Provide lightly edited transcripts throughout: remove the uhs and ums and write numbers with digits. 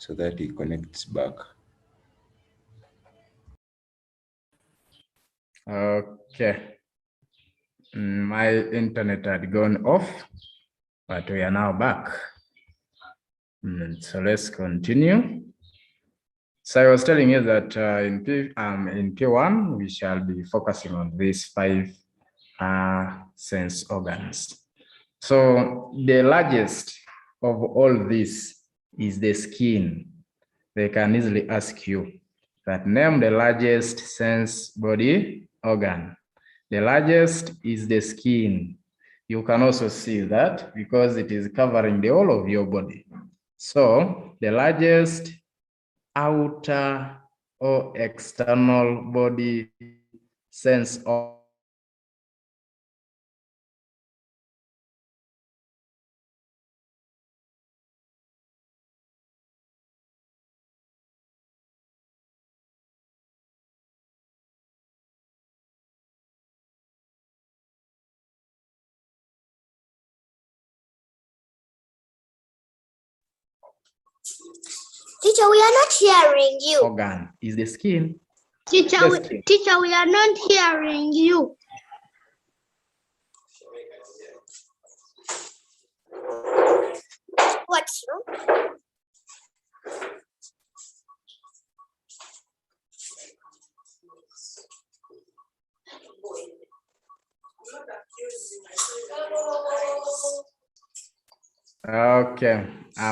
so that he connects back. Okay. My internet had gone off, but we are now back. So let's continue. So I was telling you that in P1, we shall be focusing on these 5 sense organs. So the largest of all this is the skin. They can easily ask you that name the largest sense body organ. The largest is the skin. You can also see that because it is covering the whole of your body. So the largest outer or external body sense organ. Teacher, we are not hearing you. Organ is the skin. Teacher, we are not hearing you. What's wrong? Okay,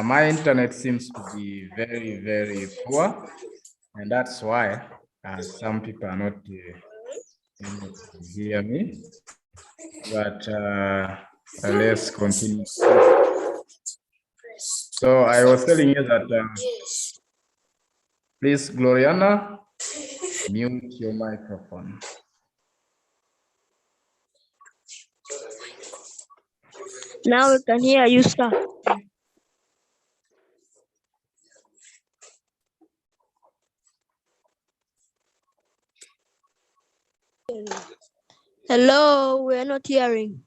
my internet seems to be very, very poor, and that's why some people are not able to hear me. But let's continue. So I was telling you that please, Gloriana, mute your microphone. Now we can hear you, sir. Hello, we are not hearing.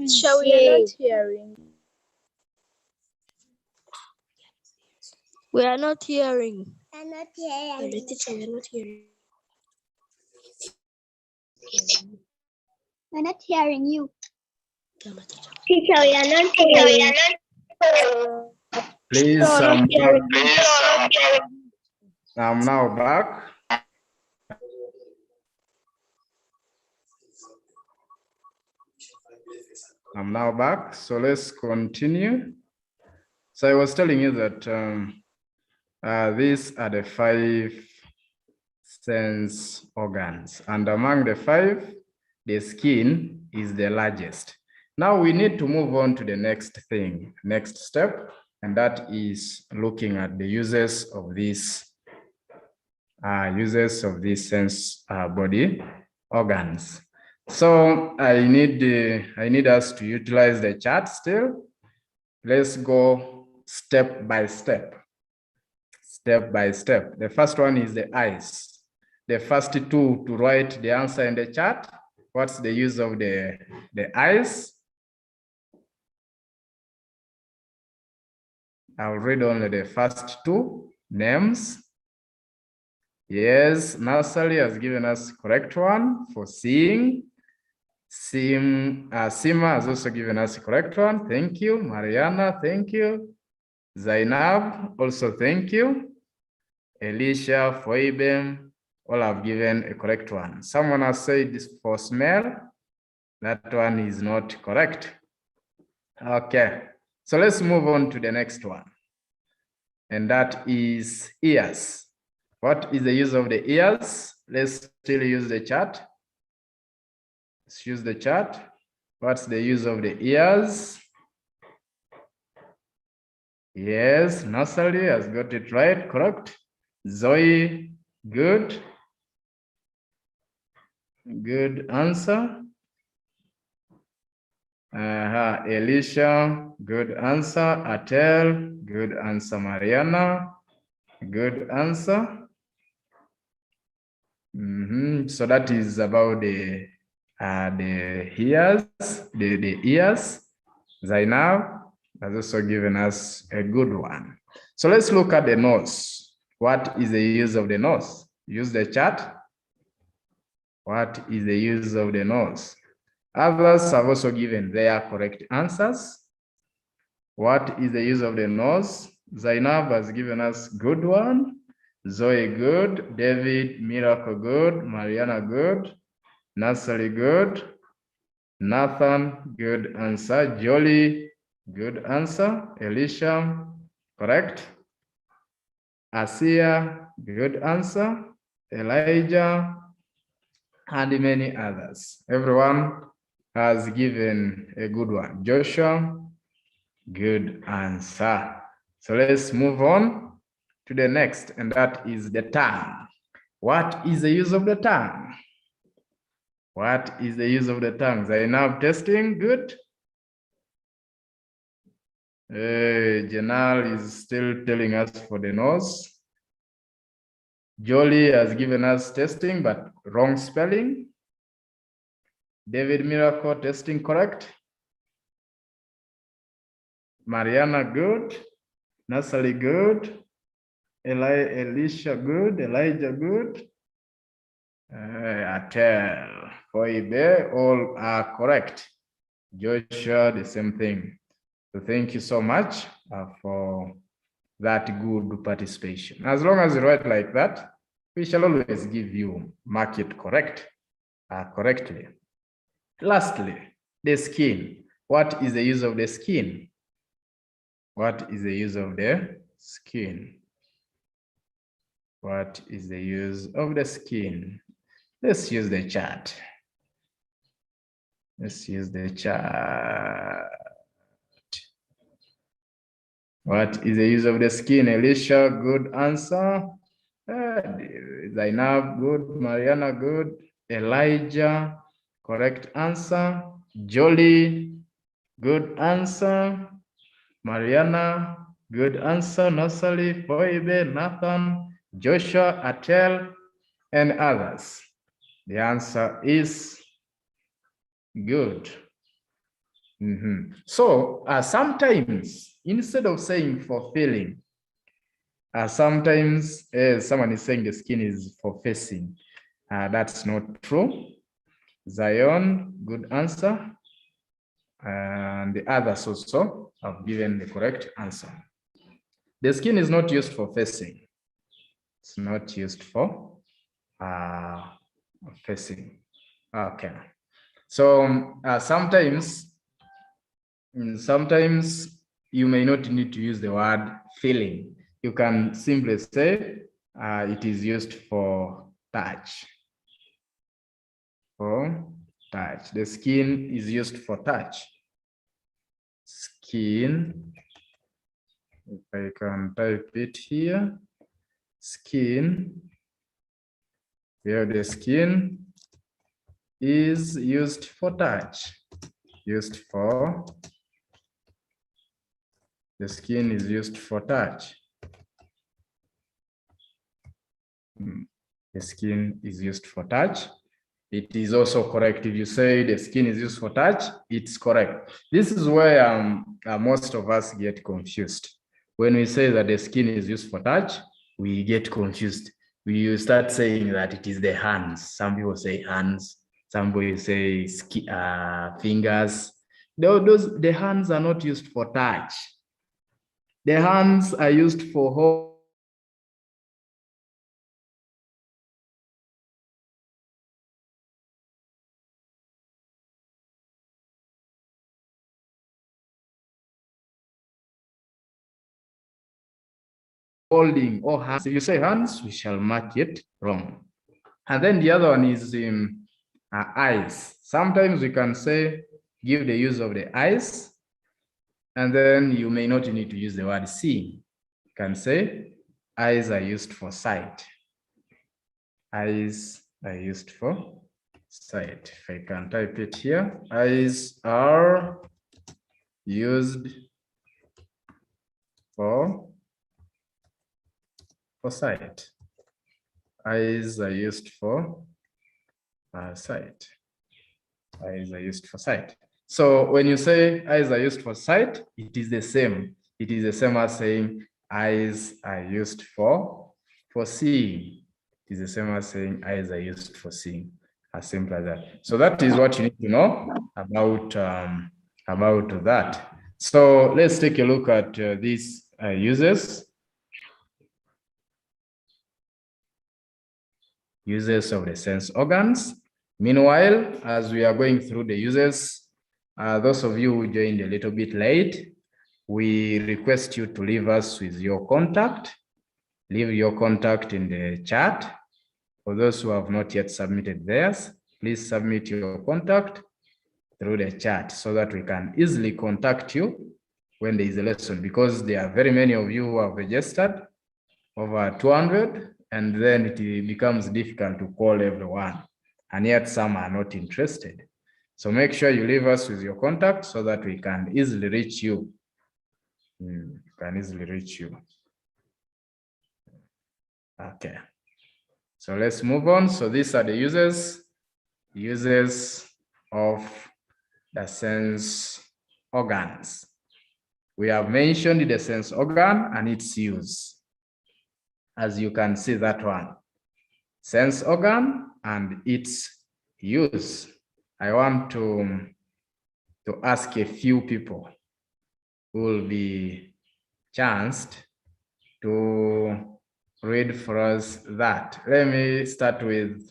So we are not hearing. We are not hearing. I'm not hearing. The teacher, we are not hearing. We're not hearing you. Teacher, we are not hearing. Please, I'm now back. I'm now back, so let's continue. So I was telling you that these are the 5 sense organs, and among the 5, the skin is the largest. Now we need to move on to the next step, and that is looking at the uses of these sense body organs. So I need us to utilize the chart still. Let's go step by step. The first one is the eyes. The first 2 to write the answer in the chart. What's the use of the eyes? I'll read only the first 2 names. Yes, Nursery has given us correct one for seeing. Sima has also given us a correct one. Thank you. Mariana, thank you. Zainab, also thank you. Elisha, Foibem, all have given a correct one. Someone has said this for smell. That one is not correct. Okay, so let's move on to the next one. And that is ears. What is the use of the ears? Let's still use the chart. Let's use the chart. What's the use of the ears? Yes, Nursery has got it right, correct. Zoe, good. Good answer. Elisha, good answer. Atel, good answer. Mariana, good answer. So that is about the the ears, the ears. Zainab has also given us a good one. So let's look at the nose. What is the use of the nose? Use the chart. What is the use of the nose? Others have also given their correct answers. What is the use of the nose? Zainab has given us good one. Zoe good. David, Miracle good. Mariana good. Nursery good. Nathan, good answer. Jolie, good answer. Elisha, correct. Asia, good answer. Elijah, and many others. Everyone has given a good one. Joshua, good answer. So let's move on to the next, and that is the tongue. What is the use of the tongue? What is the use of the tongue? Zainab testing, good. Janal is still telling us for the nose. Jolie has given us testing, but wrong spelling. David Miracle testing correct. Mariana good. Natalie good. Elisha good. Elijah good. Atel, Foibe, all are correct. Joshua, the same thing. So thank you so much for that good participation. As long as you write like that, we shall always give you mark it correctly. Lastly, the skin. What is the use of the skin? What is the use of the skin? What is the use of the skin? Let's use the chart. Let's use the chart. What is the use of the skin? Elisha, good answer. Zainab, good. Mariana, good. Elijah, correct answer. Jolie, good answer. Mariana, good answer. Nasali, Foibe, Nathan, Joshua, Atel, and others. The answer is good. So sometimes, instead of saying for feeling, sometimes someone is saying the skin is for facing. That's not true. Zion, good answer. And the others also have given the correct answer. The skin is not used for facing. It's not used for facing. Okay. So sometimes you may not need to use the word feeling. You can simply say it is used for touch. For touch. The skin is used for touch. Skin, if I can type it here, skin, where the skin is used for touch. Used for, the skin is used for touch. The skin is used for touch. It is also correct. If you say the skin is used for touch, it's correct. This is where most of us get confused. When we say that the skin is used for touch, we get confused. We start saying that it is the hands. Some people say hands. Some people say fingers. The hands are not used for touch. The hands are used for holding or hands. If you say hands, we shall mark it wrong. And then the other one is eyes. Sometimes we can say, give the use of the eyes, and then you may not need to use the word see. You can say, eyes are used for sight. Eyes are used for sight. If I can type it here, eyes are used for sight. Eyes are used for sight. Eyes are used for sight. So when you say eyes are used for sight, it is the same. It is the same as saying eyes are used for seeing. It is the same as saying eyes are used for seeing. As simple as that. So that is what you need to know about that. So let's take a look at these uses of the sense organs. Meanwhile, as we are going through the uses, those of you who joined a little bit late, we request you to leave us with your contact. Leave your contact in the chat. For those who have not yet submitted theirs, please submit your contact through the chat so that we can easily contact you when there is a lesson, because there are very many of you who have registered, over 200, and then it becomes difficult to call everyone, and yet some are not interested. So make sure you leave us with your contact so that we can easily reach you. Okay. So let's move on. So these are the uses of the sense organs. We have mentioned the sense organ and its use. As you can see, that one, sense organ and its use. I want to ask a few people who will be chanced to read for us that. Let me start with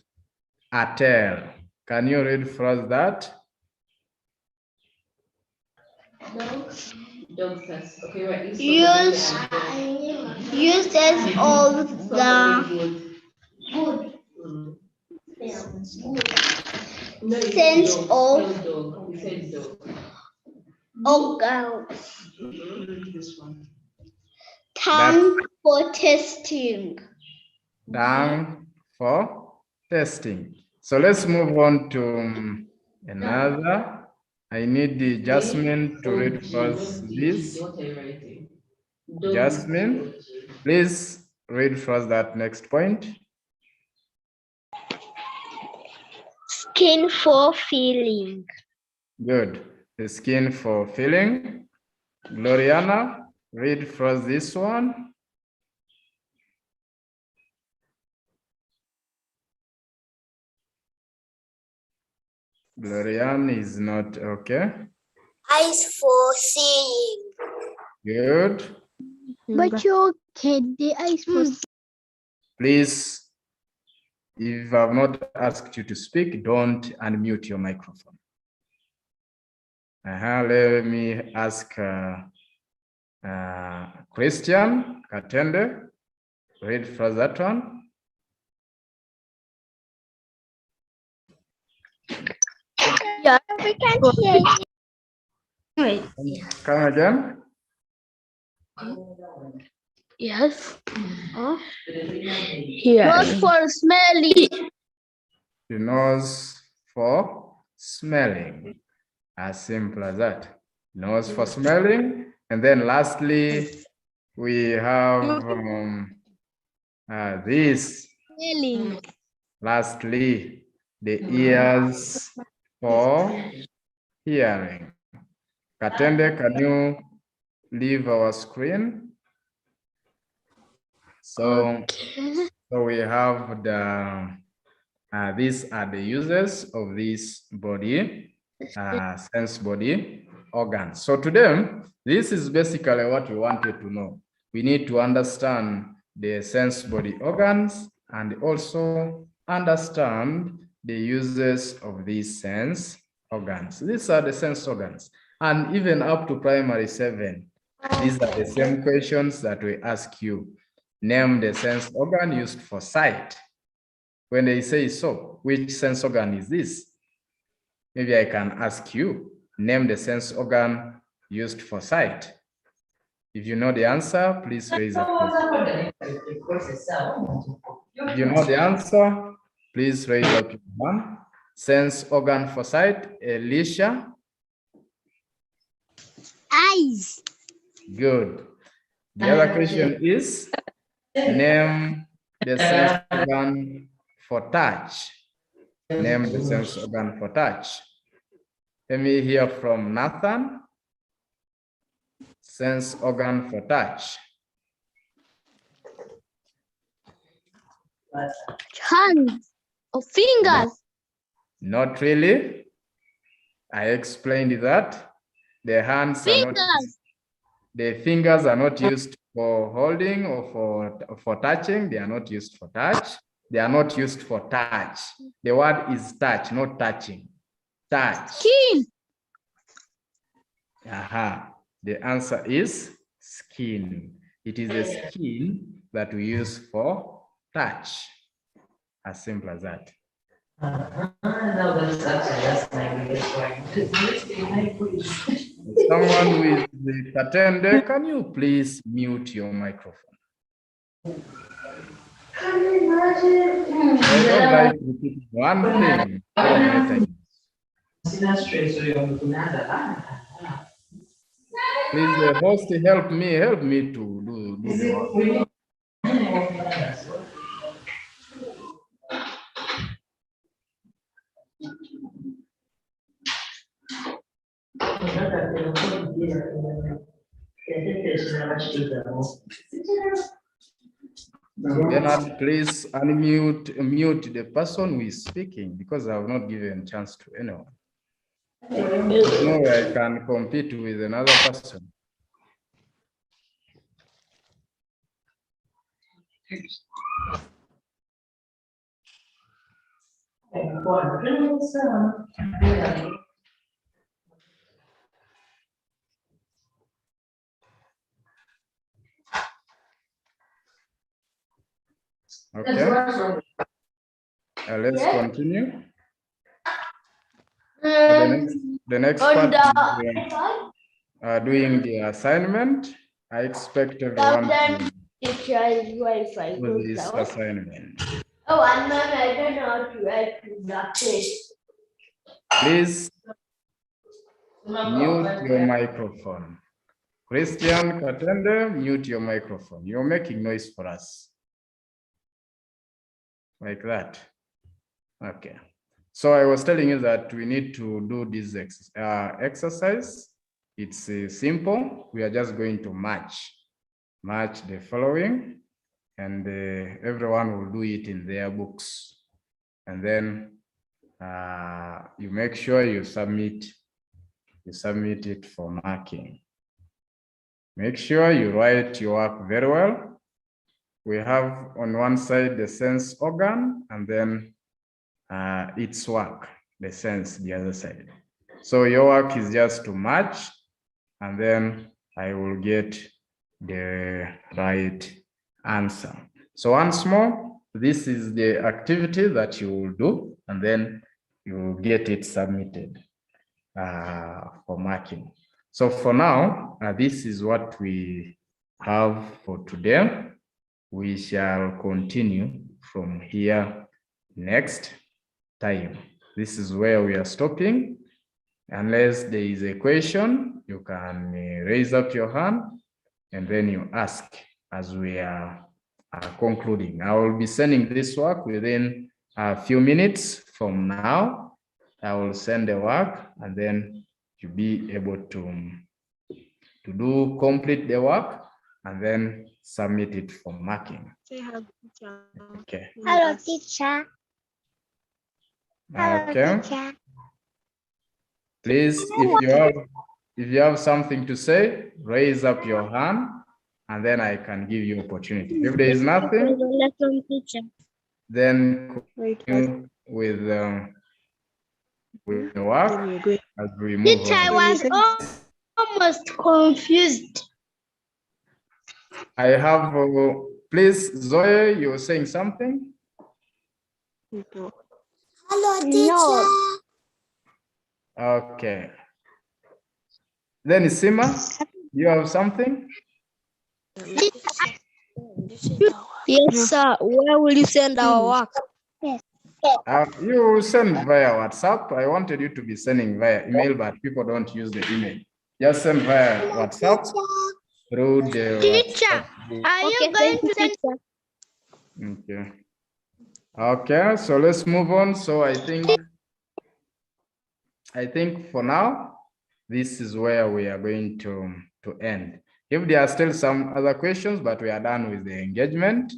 Atel. Can you read for us that? Okay, right. Uses of the sense of organs. Tongue for testing. Tongue for testing. So let's move on to another. I need the Jasmine to read for us this. Jasmine, please read for us that next point. Skin for feeling. Good. The skin for feeling. Gloriana, read for us this one. Gloriana is not okay. Eyes for seeing. Good. But you can the eyes for Please, if I have not asked you to speak, don't unmute your microphone. Let me ask Christian Katende, read for that one. Yeah, we can't hear you. Wait. Come again. Yes. Here. Nose for smelling. The nose for smelling. As simple as that. Nose for smelling. And then lastly, we have this. Smelling. Lastly, the ears for hearing. Katende, can you leave our screen? So, so we have the, these are the uses of this body, sense body organs. So today, this is basically what we wanted to know. We need to understand the sense body organs and also understand the uses of these sense organs. These are the sense organs. And even up to primary 7, these are the same questions that we ask you. Name the sense organ used for sight. When they say so, which sense organ is this? Maybe I can ask you, name the sense organ used for sight. If you know the answer, please raise up your hand. If you know the answer, please raise up your hand. Sense organ for sight, Alicia? Eyes. Good. The other question is, name the sense organ for touch. Name the sense organ for touch. Let me hear from Nathan. Sense organ for touch. Hands or fingers. Not really. I explained that the hands are not, the fingers are not used for holding or for touching. They are not used for touch. They are not used for touch. The word is touch, not touching. Touch. Skin. Aha. The answer is skin. It is the skin that we use for touch. As simple as that. Someone with the attendant, can you please mute your microphone? I don't like repeating one thing. Please, the host, help me to do the work. Bernard, please mute the person who is speaking because I have not given a chance to anyone. There's no way I can compete with another person. Okay. Let's continue. The next part is doing the assignment. I expect everyone to do this assignment. Oh, and then I don't know how to write that page. Please mute your microphone. Christian Katende, mute your microphone. You're making noise for us. Like that. Okay. So I was telling you that we need to do this exercise. It's simple. We are just going to match the following, and everyone will do it in their books. And then you make sure you submit it for marking. Make sure you write your work very well. We have on one side the sense organ, and then its work, the sense, the other side. So your work is just to match, and then I will get the right answer. So once more, this is the activity that you will do, and then you will get it submitted for marking. So for now, this is what we have for today. We shall continue from here next time. This is where we are stopping. Unless there is a question, you can raise up your hand and then you ask as we are concluding. I will be sending this work within a few minutes from now. I will send the work, and then you'll be able to complete the work and then submit it for marking. Okay. Hello, teacher. Okay. Please, if you have something to say, raise up your hand, and then I can give you opportunity. If there is nothing, then continue with the work as we move on. I was almost confused. I have, please, Zoe, you were saying something? Hello, teacher. Okay. Then Isima, you have something? Yes, sir. Where will you send our work? You send via WhatsApp. I wanted you to be sending via email, but people don't use the email. Just send via WhatsApp through the teacher. Are you going to send? Okay. Okay, so let's move on. So I think I think for now, this is where we are going to end. If there are still some other questions, but we are done with the engagement.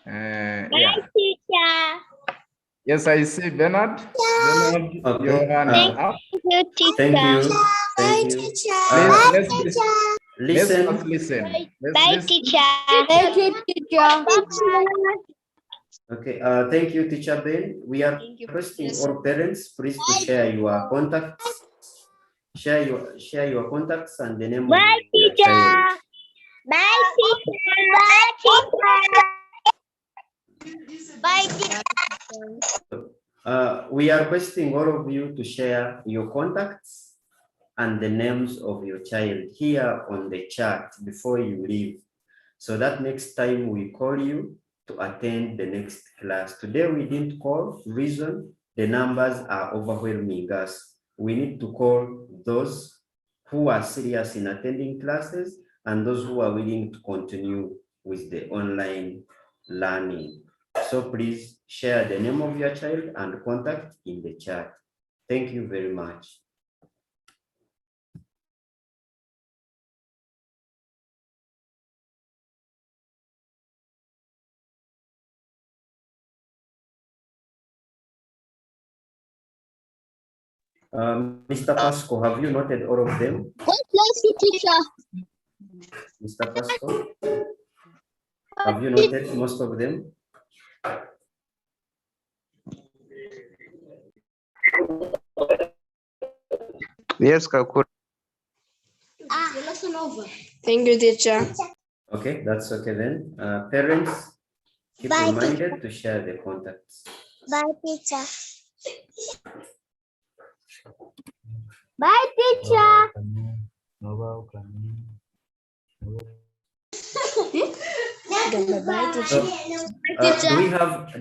Yeah. Teacher. Yes, I see Bernard. Bernard, Okay. your hand is up. Thank you, Thank you. teacher. Thank you. Let's Listen. first listen. Bye, teacher. Thank you, teacher. Okay. Thank you, Teacher Ben. We are requesting all parents, please, to share your contacts. Share your contacts and the name Bye, of your teacher. child. Bye, teacher. Bye, teacher. Bye, teacher. We are requesting all of you to share your contacts and the names of your child here on the chat before you leave, so that next time we call you to attend the next class. Today we didn't call, reason the numbers are overwhelming us. We need to call those who are serious in attending classes and those who are willing to continue with the online learning. So please share the name of your child and contact in the chat. Thank you very much. Mr. Pasco, have you noted all of them? Bless you, teacher. Mr. Pasco, have you noted most of them? Yes, Kakura. Thank you, teacher. Okay, that's okay then. Parents, keep Bye, reminded to share the contacts. Bye, teacher. Bye, teacher.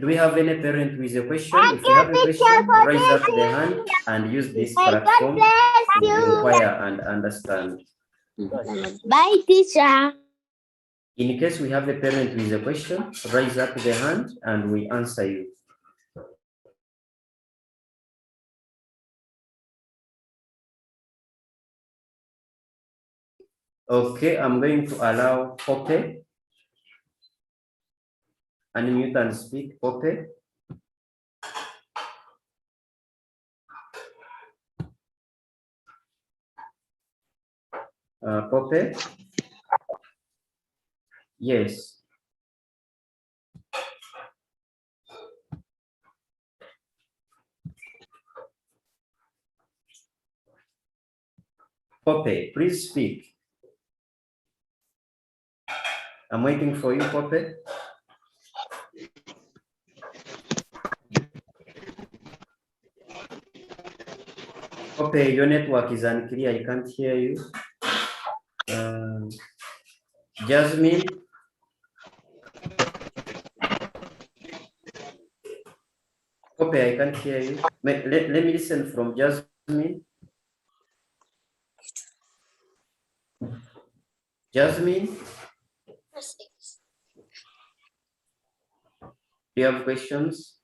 Do we have any parent with a question? If you have a question, raise up the hand and use this platform to inquire and understand. Bye, teacher. In case we have a parent with a question, raise up the hand and we answer you. Okay, I'm going to allow Pope. Unmute and speak, Pope. Pope? Yes. Pope, please speak. I'm waiting for you, Pope. Pope, your network is unclear. I can't hear you. Jasmine. Pope, I can't hear you. Let me listen from Jasmine. Jasmine, do you have questions?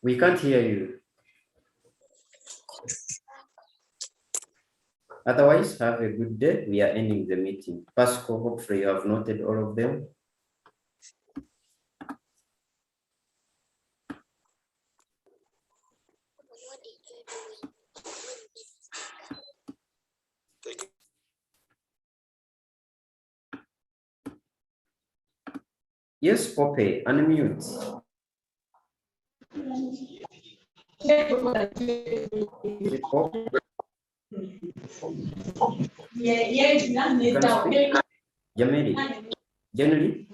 We can't hear you. Otherwise, have a good day. We are ending the meeting. Pasco, hopefully you have noted all of them. Yes, Pope, unmute. Is it Pope? You can speak. Jameli. Generally.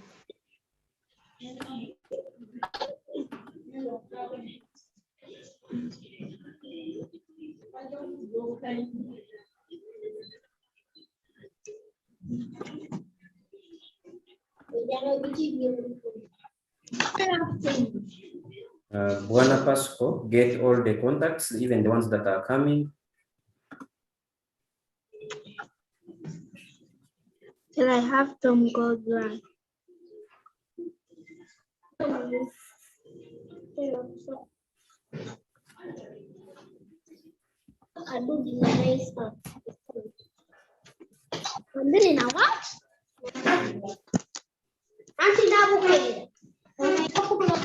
Buana Pasco, get all the contacts, even the ones that are coming. Can I have some gold run? Aduh, gimana itu? Benerin awak? Nanti nabuk lagi. Aku belum.